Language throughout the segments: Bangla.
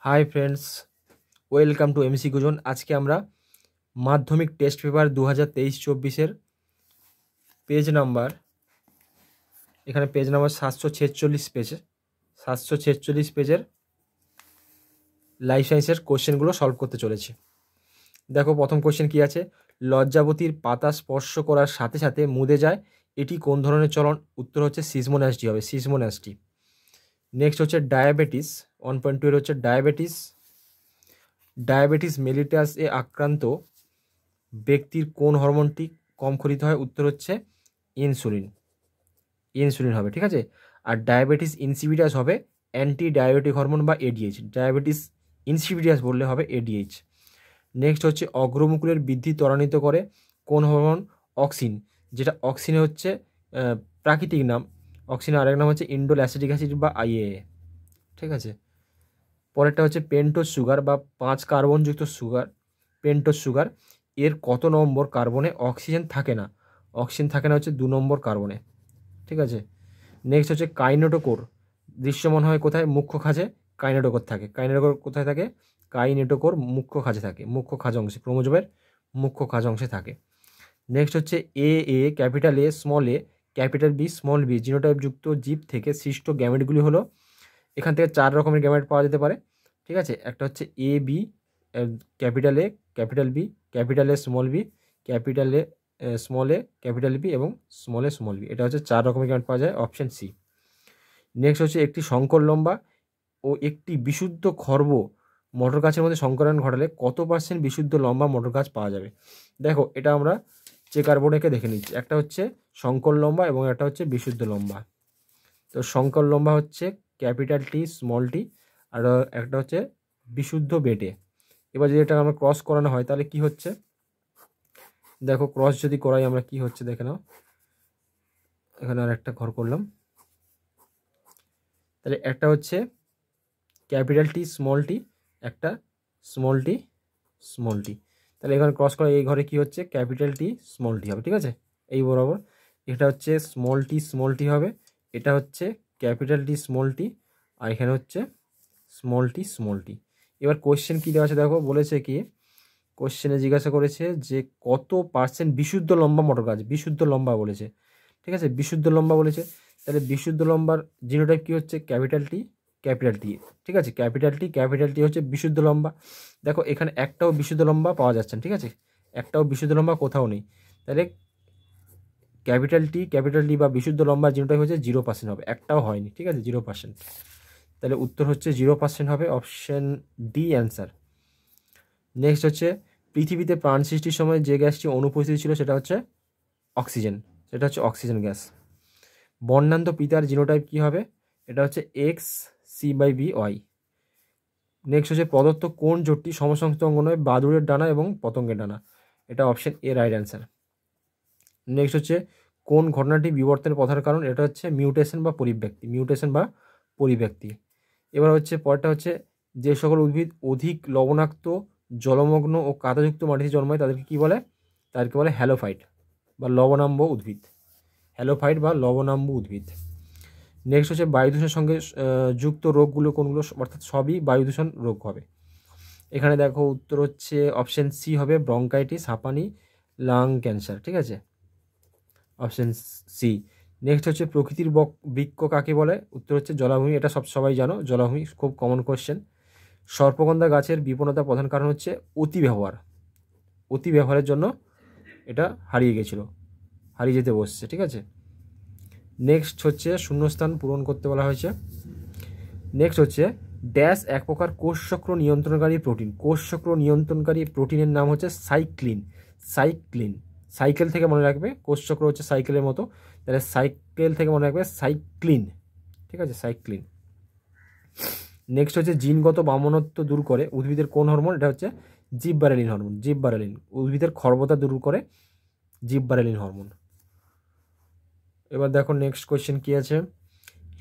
Hi friends, welcome to MCQ zone. আজকে আমরা মাধ্যমিক টেস্ট পেপার 2023-24 পেজ নাম্বার, এখানে পেজ নাম্বার 746 পেজের লাইফ সায়েন্সের কোশ্চেনগুলো সলভ করতে চলেছি। দেখো প্রথম কোশ্চেন কি আছে, লজ্জাবতীর পাতা স্পর্শ করার সাথে সাথে মুদে যায়, এটি কোন ধরনের চলন? উত্তর হচ্ছে সিসমোন্যাস্টি হবে, সিসমোন্যাস্টি। নেক্সট হচ্ছে ডায়াবেটিস, 1.2 এর হচ্ছে ডায়াবেটিস মেলিটাস এ আক্রান্ত ব্যক্তির কোন হরমোনটি কম ক্ষরিত হয়? উত্তর হচ্ছে ইনসুলিন হবে, ঠিক আছে। আর ডায়াবেটিস ইনসিপিটাস হবে অ্যান্টি ডায়াবেটিক হরমোন বা এডিএইচ। ডায়াবেটিস ইনসিপিটাস বললে হবে এডিএইচ। নেক্সট হচ্ছে অগ্রমুকুলের বৃদ্ধি ত্বরান্বিত করে কোন হরমোন? অক্সিন, যেটা অক্সিনে হচ্ছে প্রাকৃতিক নাম, অক্সিনের আরেক নাম হচ্ছে ইন্ডোল অ্যাসিটিক অ্যাসিড বা আইএএ, ঠিক আছে। পরেরটা হচ্ছে পেন্টোজ সুগার বা 5 কার্বনযুক্ত সুগার, পেন্টোজ সুগার, এর কত নম্বর কার্বনে অক্সিজেন থাকে না? অক্সিজেন থাকে না হচ্ছে 2 নম্বর কার্বনে, ঠিক আছে। নেক্সট হচ্ছে কাইনেটোকোর দৃশ্যমান হয় কোথায়? মুখ্য খাঁজে কাইনেটোকোর থাকে। কাইনেটোকোর কোথায় থাকে? কাইনেটোকোর মুখ্য খাঁজে থাকে, মুখ্য খাঁজ অংশে, ক্রোমোজোমের মুখ্য খাঁজ অংশে থাকে। নেক্সট হচ্ছে capital A small A capital B small B genotype যুক্ত জীব থেকে সৃষ্ট গ্যামেটগুলি হলো, এখান থেকে 4 রকমের গ্যামেট পাওয়া যেতে পারে, ঠিক আছে। একটা হচ্ছে A B, capital A capital B, capital A small B, capital A small A capital B এবং স্মল বি, এটা হচ্ছে 4 রকমের গ্যামেট পাওয়া যায়, অপশন সি। নেক্সট হচ্ছে একটি সংকর লম্বা ও একটি বিশুদ্ধ খর্ব মটর গাছের মধ্যে সংকরণ ঘটালে কত % বিশুদ্ধ লম্বা মটর গাছ পাওয়া যাবে? দেখো এটা আমরা চেকার বোর্ডে এঁকে দেখে নিচ্ছি। একটা হচ্ছে সংকর লম্বা এবং একটা হচ্ছে বিশুদ্ধ লম্বা। তো সংকর লম্বা হচ্ছে ক্যাপিটাল টি স্মল টি, আর একটা হচ্ছে বিশুদ্ধ বেটে। এবার যদি এটা আমরা ক্রস করানো হয় তাহলে কি হচ্ছে, দেখো ক্রস যদি করাই আমরা কি হচ্ছে দেখে নাও। এখানে আর একটা ঘর করলাম, তাহলে একটা হচ্ছে ক্যাপিটাল টি স্মল টি, একটা স্মল টি, তাহলে এখানে ক্রস করা এই ঘরে কি হচ্ছে? ক্যাপিটাল টি স্মল টি হবে, ঠিক আছে। এই বরাবর এটা হচ্ছে স্মল টি হবে, এটা হচ্ছে ক্যাপিটাল টি স্মল টি, আর এখানে হচ্ছে স্মল টি। এবার কোশ্চেন কী দেওয়া আছে দেখো, বলেছে কি, কোশ্চেনে জিজ্ঞাসা করেছে যে কত % বিশুদ্ধ লম্বা মটর গাছ, বিশুদ্ধ লম্বা বলেছে, ঠিক আছে, বিশুদ্ধ লম্বা বলেছে। তাহলে বিশুদ্ধ লম্বার জিনোটাইপ কী হচ্ছে? ক্যাপিটাল টি, ঠিক আছে। ক্যাপিটাল টি হচ্ছে বিশুদ্ধ লম্বা। দেখো এখানে একটাও বিশুদ্ধ লম্বা পাওয়া যাচ্ছে না, ঠিক আছে, একটাও বিশুদ্ধ লম্বা কোথাও নেই। তাহলে ক্যাপিটাল টি বা বিশুদ্ধ লম্বা জিনোটাইপ হচ্ছে 0% হবে, একটাও হয়নি, ঠিক আছে, 0%। তাহলে উত্তর হচ্ছে 0% হবে, অপশন ডি অ্যান্সার। নেক্সট হচ্ছে পৃথিবীতে প্রাণ সৃষ্টির সময় যে গ্যাসটি অনুপস্থিত ছিল সেটা হচ্ছে অক্সিজেন গ্যাস। বর্ণান্ত পিতার জিনোটাইপ কী হবে? এটা হচ্ছে XC/BY। নেক্সট হচ্ছে প্রদত্ত কোন জোটটি সমসংস্থ অঙ্গ নয়? বাদুড়ের ডানা এবং পতঙ্গের ডানা, এটা option A right answer. Next হচ্ছে কোন ঘটনাটি বিবর্তনের প্রধান কারণ? এটা হচ্ছে মিউটেশন বা পরিব্যক্তি। এবার হচ্ছে পরেরটা হচ্ছে যে সকল উদ্ভিদ অধিক লবণাক্ত, জলমগ্ন ও কাদাযুক্ত মাটিতে জন্মায় তাদেরকে কী বলে? তাদেরকে বলে হ্যালোফাইট বা লবণাম্ব উদ্ভিদ। নেক্সট হচ্ছে বায়ু দূষণের সঙ্গে যুক্ত রোগগুলো কোনগুলো? অর্থাৎ সবই বায়ু দূষণ রোগ হবে। এখানে দেখো উত্তর হচ্ছে অপশন সি হবে, ব্রঙ্কাইটিস, হাঁপানি, লাং ক্যান্সার, ঠিক আছে, অপশন সি। নেক্সট হচ্ছে প্রকৃতির বৃক্ষ কাকে বলে? উত্তর হচ্ছে জলাভূমি, এটা সবাই জানো, জলাভূমি, খুব কমন কোশ্চেন। সর্পগন্ধা গাছের বিপন্নতার প্রধান কারণ হচ্ছে অতি ব্যবহারের জন্য এটা হারিয়ে যেতে বসছে, ঠিক আছে। নেক্সট হচ্ছে শূন্যস্থান পূরণ করতে বলা হয়েছে। নেক্সট হচ্ছে ড্যাশ এক প্রকার কোষচক্র নিয়ন্ত্রণকারী প্রোটিনের নাম হচ্ছে সাইক্লিন। সাইকেল থেকে মনে রাখবে, কোষচক্র হচ্ছে সাইকেলের মতো, তাহলে সাইকেল থেকে মনে রাখবে সাইক্লিন, ঠিক আছে, সাইক্লিন। নেক্সট হচ্ছে জিনগত বামনত্ব দূর করে উদ্ভিদের কোন হরমোন? এটা হচ্ছে জিববারেলিন হরমোন, উদ্ভিদের খর্বতা দূর করে জিববারেলিন হরমোন। এবার দেখো নেক্সট কোয়েশ্চেন কি আছে,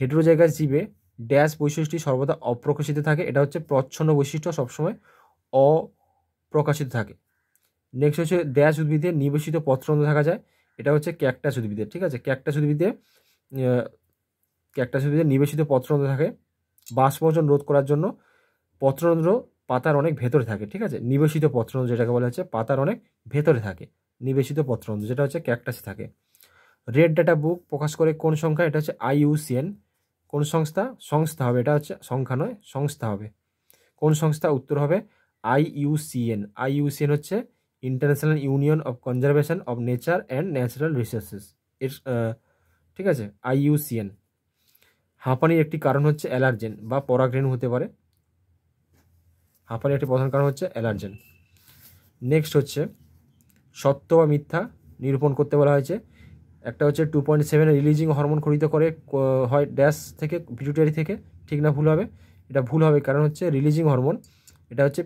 হেটেরোজাইগাস জীবে ড্যাশ বৈশিষ্ট্যটি সর্বদা অপ্রকাশিত থাকে? এটা হচ্ছে প্রচ্ছন্ন বৈশিষ্ট্য সবসময় অপ্রকাশিত থাকে। নেক্সট হচ্ছে ড্যাশ উদ্ভিদে নিবেশিত পত্ররন্ধ্র থাকা যায়? এটা হচ্ছে ক্যাকটাস উদ্ভিদের, ঠিক আছে, ক্যাকটাস উদ্ভিদে নিবেশিত পত্ররন্ধ্র থাকে। বাষ্পমোচন রোধ করার জন্য পত্ররন্ধ্র পাতার অনেক ভেতরে থাকে, ঠিক আছে। নিবেশিত পত্ররন্ধ্র যেটাকে বলা হচ্ছে পাতার অনেক ভেতরে থাকে, নিবেশিত পত্ররন্ধ্র, যেটা হচ্ছে ক্যাকটাসে থাকে। রেড ডাটা বুক প্রকাশ করে কোন সংখ্যা? এটা হচ্ছে IUCN। কোন সংস্থা? সংস্থা হবে, এটা হচ্ছে সংখ্যা নয়, সংস্থা হবে। কোন সংস্থা? উত্তর হবে IUCN। IUCN হচ্ছে international union of conservation of nature and natural resources এর, ঠিক আছে, IUCN। হাঁপানির একটি কারণ হচ্ছে অ্যালার্জেন বা পরাগরেণু হতে পারে। হাঁপানির একটি প্রধান কারণ হচ্ছে অ্যালার্জেন। নেক্সট হচ্ছে সত্য বা মিথ্যা নিরূপণ করতে বলা হয়েছে। একটা হচ্ছে 2.7 রিলিজিং হরমোন খরিত করে হয় ড্যাশ থেকে, পিটুইটারি থেকে। ঠিক না ভুল হবে? এটা ভুল হবে, কারণ হচ্ছে রিলিজিং হরমোন এটা হচ্ছে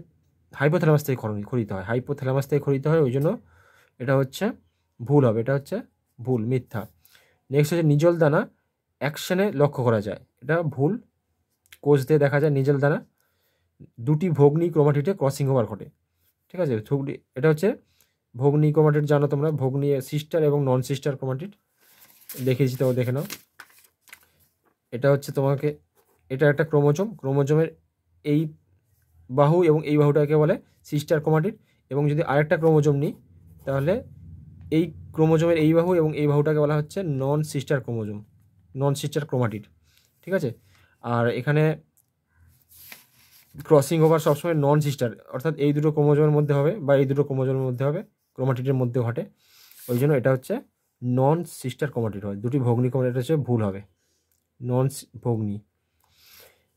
হাইপোথ্যালামাস থেকে খরিত হয়, হাইপোথ্যালামাস থেকে খরিত হয়, ওই জন্য এটা হচ্ছে ভুল হবে, এটা হচ্ছে ভুল, মিথ্যা। নেক্সট হচ্ছে নিজল দানা অ্যাকশনে লক্ষ্য করা যায়, এটা ভুল। কোষ দিয়ে দেখা যায় নিজল দানা। দুটি ভগ্নী ক্রোমাটিডে ক্রসিং ওভার ঘটে, ঠিক আছে। এটা হচ্ছে ভগ্নী ক্রোমাটিড, জানো তোমরা, ভগ্নী সিস্টার এবং নন সিস্টার ক্রোমাটিড দেখিয়েছি, তো দেখে নাও। এটা হচ্ছে তোমাকে, এটা একটা ক্রোমোজোম, ক্রোমোজোমের এই বাহু এবং এই বাহুটাকে বলে সিস্টার ক্রোমাটিড। এবং যদি আরেকটা ক্রোমোজোম নিই, তাহলে এই ক্রোমোজোমের এই বাহু এবং এই বাহুটাকে বলা হচ্ছে নন সিস্টার ক্রোমোজোম, নন সিস্টার ক্রোমাটিড, ঠিক আছে। আর এখানে ক্রসিং ওভার সবসময় নন সিস্টার, অর্থাৎ এই দুটো ক্রোমোজোমের মধ্যে হবে বা এই দুটো ক্রোমোজোমের মধ্যে হবে, ক্রোমাটিডের মধ্যে ঘটে, ওই জন্য এটা হচ্ছে নন সিস্টার ক্রোমাটিড হয়। দুটি ভগ্নী ক্রোমাটিড হচ্ছে ভুল হবে, নন ভগ্নী।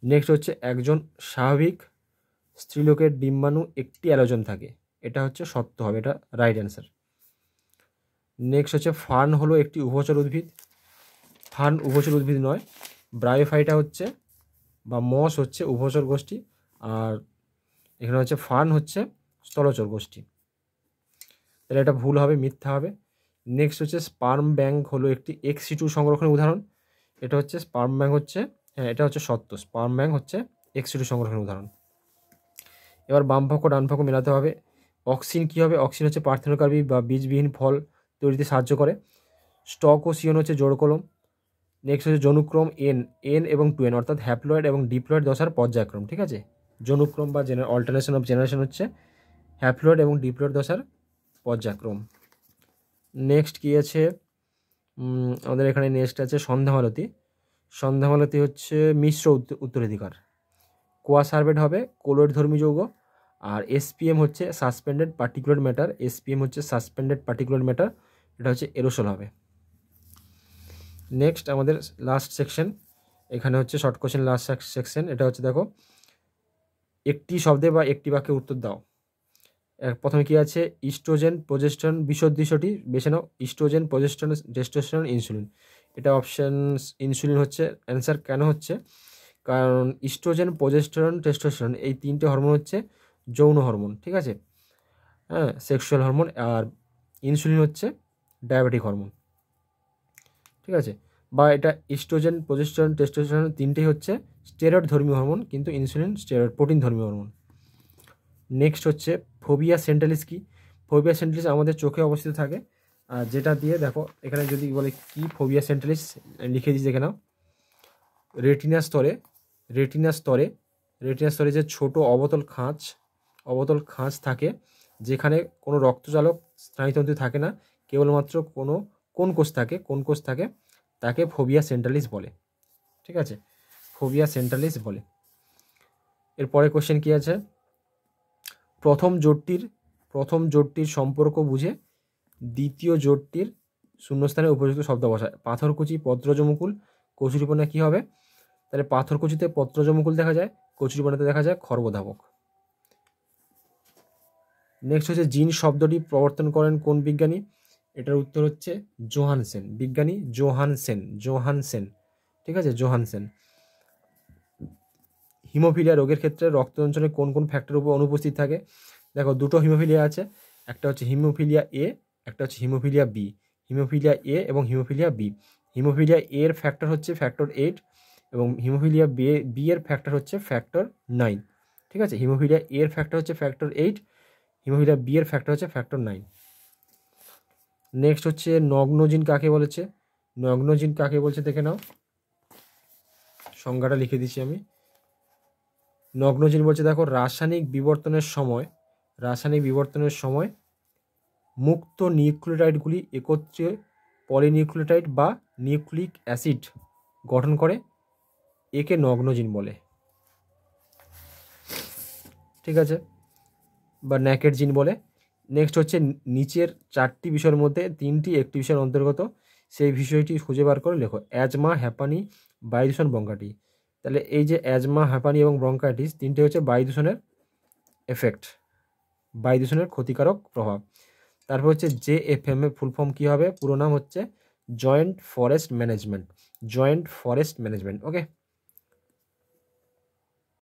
নেক্সট হচ্ছে একজন স্বাভাবিক স্ত্রীলোকের ডিম্বাণু একটি অ্যালোজেন থাকে, এটা হচ্ছে সত্য হবে, এটা রাইট অ্যান্সার। নেক্সট হচ্ছে ফার্ন হলো একটি উভচর উদ্ভিদ। ফার্ন উভচর উদ্ভিদ নয়, ব্রায়োফাইটা হচ্ছে বা মস হচ্ছে উভচর গোষ্ঠী, আর এখানে হচ্ছে ফার্ন হচ্ছে স্থলচর গোষ্ঠী, তাহলে এটা ভুল হবে, মিথ্যা হবে। নেক্সট হচ্ছে স্পার্ম ব্যাংক হলো একটি ex-situ সংরক্ষণের উদাহরণ, এটা হচ্ছে স্পার্ম ব্যাংক হচ্ছে, হ্যাঁ এটা হচ্ছে সত্য, স্পার্ম ব্যাংক হচ্ছে ex-situ সংরক্ষণের উদাহরণ। এবার বাম পক্ষ ডান পক্ষ মেলাতে হবে। অক্সিন কী হবে? অক্সিন হচ্ছে পার্থেনোকার্বি বা বীজবিহীন ফল তৈরিতে সাহায্য করে। স্টক ও সিয়ন হচ্ছে জোড়কলম। নেক্সট হচ্ছে জনুক্রম এন এবং 2n, অর্থাৎ হ্যাপ্লয়েড এবং ডিপ্লয়েড দশার পর্যায়ক্রম, ঠিক আছে। জনুক্রম বা অল্টারনেশন অফ জেনারেশন হচ্ছে হ্যাপ্লয়েড এবং ডিপ্লয়েড দশার পর্যায়ক্রম। নেক্সট কী আছে আমাদের এখানে? নেক্সট আছে সন্ধ্যামালতী। সন্ধ্যামালতী হচ্ছে মিশ্র উত্তরাধিকার। কোয়াসার্ভেট হবে কোলয়েড ধর্মী যৌগ, আর SPM হচ্ছে সাসপেন্ডেড পার্টিকুলার ম্যাটার, SPM হচ্ছে সাসপেন্ডেড পার্টিকুলার ম্যাটার, এটা হচ্ছে এরোসল হবে। নেক্সট আমাদের লাস্ট সেকশন, এখানে হচ্ছে শর্ট কোশ্চেন লাস্ট সেকশন। এটা হচ্ছে দেখো, একটি শব্দে বা একটি বাক্যে উত্তর দাও। প্রথমে কি আছে? ইস্ট্রোজেন, প্রোজেস্টেরন, বিশদ দৃশ্যটি বেছে নাও। Estrogen, progesterone, testosterone, insulin. এটা অপশান ইনসুলিন হচ্ছে অ্যান্সার। কেন হচ্ছে? কারণ ইস্ট্রোজেন, প্রোজেস্টেরন, টেস্টোস্টেরন এই তিনটে হরমোন হচ্ছে যৌন হরমোন, ঠিক আছে, হ্যাঁ, সেক্সুয়াল হরমোন। আর ইনসুলিন হচ্ছে ডায়াবেটিক হরমোন, ঠিক আছে। বা এটা ইস্ট্রোজেন, প্রোজেস্টেরন, টেস্টোস্টেরন তিনটেই হচ্ছে স্টেরয়েড ধর্মী হরমোন, কিন্তু ইনসুলিন স্টেরয়েড প্রোটিন ধর্মী হরমোন। নেক্সট হচ্ছে ফোবিয়া সেন্ট্রালিস কি? ফোবিয়া সেন্ট্রালিস আমাদের চোখে অবস্থিত থাকে, আর যেটা দিয়ে দেখো এখানে যদি বলে কি ফোবিয়া সেন্ট্রালিস, লিখে দিচ্ছি দেখে নাও। রেটিনা স্তরে, রেটিনা স্তরে, রেটিনা স্তরে যে ছোট অবতল খাঁজ থাকে, যেখানে কোনো রক্তচালক স্নায়ুতন্ত্র থাকে না, কেবলমাত্র কোন কোষ থাকে, তাকে ফোবিয়া সেন্ট্রালিস বলে, ঠিক আছে, ফোবিয়া সেন্ট্রালিস বলে। এরপরে কোশ্চেন কি আছে? প্রথম জোটটির সম্পর্ক বুঝে দ্বিতীয় জোটটির শূন্যস্থানে উপযুক্ত শব্দ বসায়। পাথরকুচি, পত্রজমুকুল, কচুরিপানা কি হবে? তাহলে পাথরকুচিতে পত্রজমুকুল দেখা যায়, কচুরিপানাতে দেখা যায় খর্বধাবক। নেক্সট হচ্ছে জিন শব্দটি প্রবর্তন করেন কোন বিজ্ঞানী? এটার উত্তর হচ্ছে জোহানসেন, বিজ্ঞানী জোহানসেন, ঠিক আছে, জোহানসেন। হিমোফিলিয়া রোগের ক্ষেত্রে রক্তঞ্চনে কোন কোন ফ্যাক্টর উপর অনুপস্থিত থাকে? দেখো দুটো হিমোফিলিয়া আছে, একটা হচ্ছে হিমোফিলিয়া এ, একটা হচ্ছে হিমোফিলিয়া বি। হিমোফিলিয়া এ এবং হিমোফিলিয়া বি। হিমোফিলিয়া এর ফ্যাক্টর হচ্ছে ফ্যাক্টর 8 এবং হিমোফিলিয়া বি এর ফ্যাক্টর হচ্ছে ফ্যাক্টর 9, ঠিক আছে। হিমোফিলিয়া এর ফ্যাক্টর হচ্ছে ফ্যাক্টর 8, হিমোফিলিয়া বি এর ফ্যাক্টর হচ্ছে ফ্যাক্টর 9। নেক্সট হচ্ছে নগ্নজিন কাকে বলেছে? নগ্নজিন কাকে বলছে দেখে নাও, সংজ্ঞাটা লিখে দিচ্ছি আমি। নগ্নজিন বলছে দেখো রাসায়নিক বিবর্তনের সময় মুক্ত নিউক্লিওটাইডগুলি একত্রে পলিনিউক্লিওটাইড বা নিউক্লিক অ্যাসিড গঠন করে, একে নগ্নজিন বলে। ঠিক আছে, বা ন্যাকেড জিন বলে। নেক্সট হচ্ছে নিচের 4টি বিষয়ের মধ্যে 3টি একটি বিষয়ের অন্তর্গত, সেই বিষয়টি খুঁজে বার করে লেখো। অ্যাজমা, হ্যাপানি, বায়ুদূষণ, ব্রঙ্কাইটিস। তাহলে এই যে অ্যাজমা, হ্যাপানি এবং ব্রঙ্কাইটিস তিনটে হচ্ছে বায়ুদূষণের এফেক্ট, বায়ুদূষণের ক্ষতিকারক প্রভাব। তারপর হচ্ছে JFM এর ফুল ফর্ম কী হবে? পুরো নাম হচ্ছে জয়েন্ট ফরেস্ট ম্যানেজমেন্ট। ওকে।